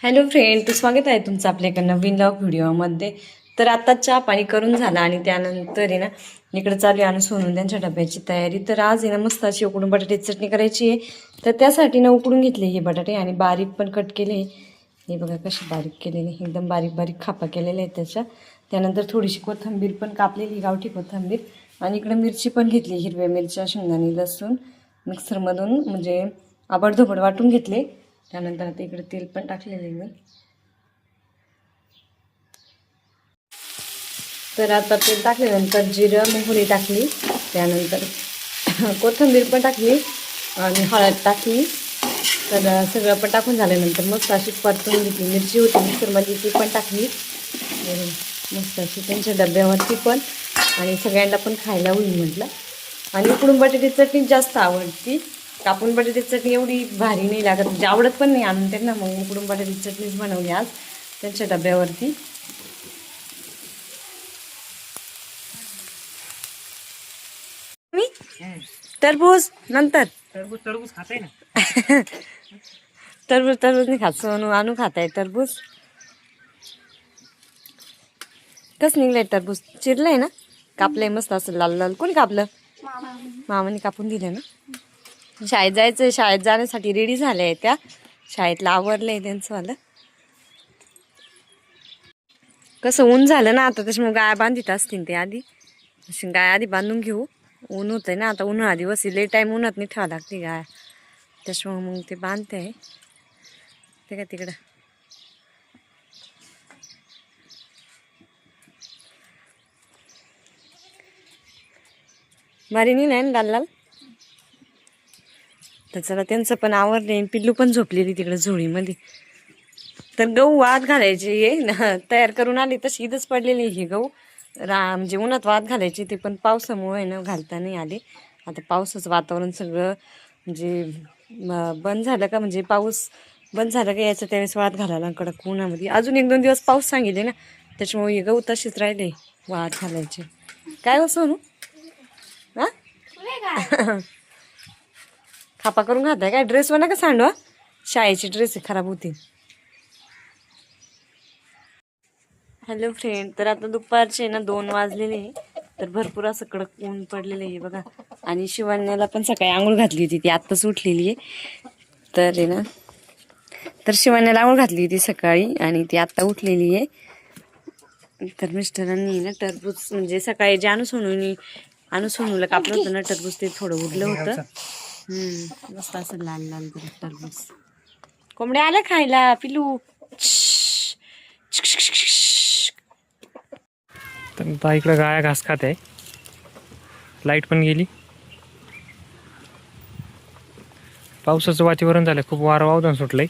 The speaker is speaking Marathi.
हॅलो फ्रेंड, तर स्वागत आहे तुमचं आपल्या एका नवीन व्लॉग व्हिडिओमध्ये. तर आता चहा पाणी करून झाला आणि त्यानंतर आहे ना इकडे चालू आहे सोनून त्यांच्या डब्याची तयारी. तर आज आहे ना मस्त अशी उकडून बटाट्याची चटणी करायची आहे. तर त्यासाठी ना उकडून घेतले हे बटाटे आणि बारीक पण कट केले. हे बघा कसे बारीक केलेले, एकदम बारीक बारीक खापा केलेले आहेत त्याच्या. त्यानंतर थोडीशी कोथिंबीर पण कापलेली, गावठी कोथिंबीर. आणि इकडे मिरची पण घेतली, हिरव्या मिरच्या, शेंगदाणे, लसूण मिक्सरमधून म्हणजे आबडधोबड वाटून घेतले. त्यानंतर आता इकडे तेल पण टाकलेलं आहे मी. तर आता तेल टाकल्यानंतर जिरं मोहरी टाकली, त्यानंतर कोथिंबीर पण टाकली आणि हळद टाकली. तर सगळं पण टाकून झाल्यानंतर मस्त अशी परतून घेतली. मिरची होती मिक्सरमध्ये ती पण टाकली मस्त अशी त्यांच्या डब्यावरती पण, आणि सगळ्यांना पण खायला होईल म्हटलं. आणि उकडून बटाट्याची चटणी जास्त आवडती. कापून बटाट्याची चटणी एवढी भारी नाही लागत, म्हणजे आवडत पण नाही आणून त्यांना. मग उकडून बटाट्याची चटणीच बनवली आज त्यांच्या डब्यावरती. मी टरबूज नंतर टरबूज खाताय ना. टरबूज नाही खात, सोनू आणू खाताय टरबूज. कस निघलंय टरबूज? चिरलंय ना, कापलंय मस्त असं लाल लाल. कोणी कापलं? मामाने कापून दिलं ना. शाळेत जायचं, शाळेत जाण्यासाठी रेडी झाल्या आहे त्या. शाळेतला आवरलंय त्यांचं वालं. कसं ऊन झालं ना आता, त्याच्यामुळे गाय बांधित असतील ते आधी. अशी गाय आधी बांधून घेऊ, ऊन होतंय ना आता. उन्हाळा दिवस लई टाईम उन्हात नाही ठेवावं लागते गाय, त्याच्यामुळे मग ते बांधते आहे ते का तिकडं. भारी नाही ना लाल लाल. तर चला त्यांचं पण आवरले. पिल्लू पण झोपलेली तिकडे झोळीमध्ये. तर गहू वाद घालायचे हे ना, तयार करून आली तशी इथंच पडलेली हे गहू. म्हणजे उन्हात वाद घालायचे, ते पण पावसामुळे ना घालता नाही आले. आता पावसाचं वातावरण सगळं म्हणजे बंद झालं का, म्हणजे पाऊस बंद झालं का याचं त्यावेळेस वाद घालायला कडक उन्हामध्ये. अजून 1-2 दिवस पाऊस सांगितले ना, त्याच्यामुळे हे गहू तसेच राहिले वाद घालायचे. काय हो सोनू? हा खापा करून घालताय काय? ड्रेस वर नका सांडवा, शाळेची ड्रेस खराब होती. हॅलो फ्रेंड, तर आता दुपारचे ना 2 वाजलेले. तर भरपूर असं कडक ऊन पडलेलं आहे बघा. आणि शिवण्याला पण सकाळी आंघोळ घातली होती, ती आत्ताच उठलेली आहे. तर आहे ना, तर शिवण्याला आंघोळ घातली होती सकाळी आणि ती आत्ता उठलेली आहे. तर मिस्टरांनी ना टरबूज, म्हणजे सकाळी जे अनुसोनूला कापलं होतं ना टरबूज, ते थोडं उरलं होतं. मस्त असं लाल लाल टरबूज. कोंबड्या आल्या खायला पिलू. तर आता इकडं गाया घास खात आहे. लाईट पण गेली. पावसाचं वातावरण झालं, खूप वारं वावदान सुटलंय.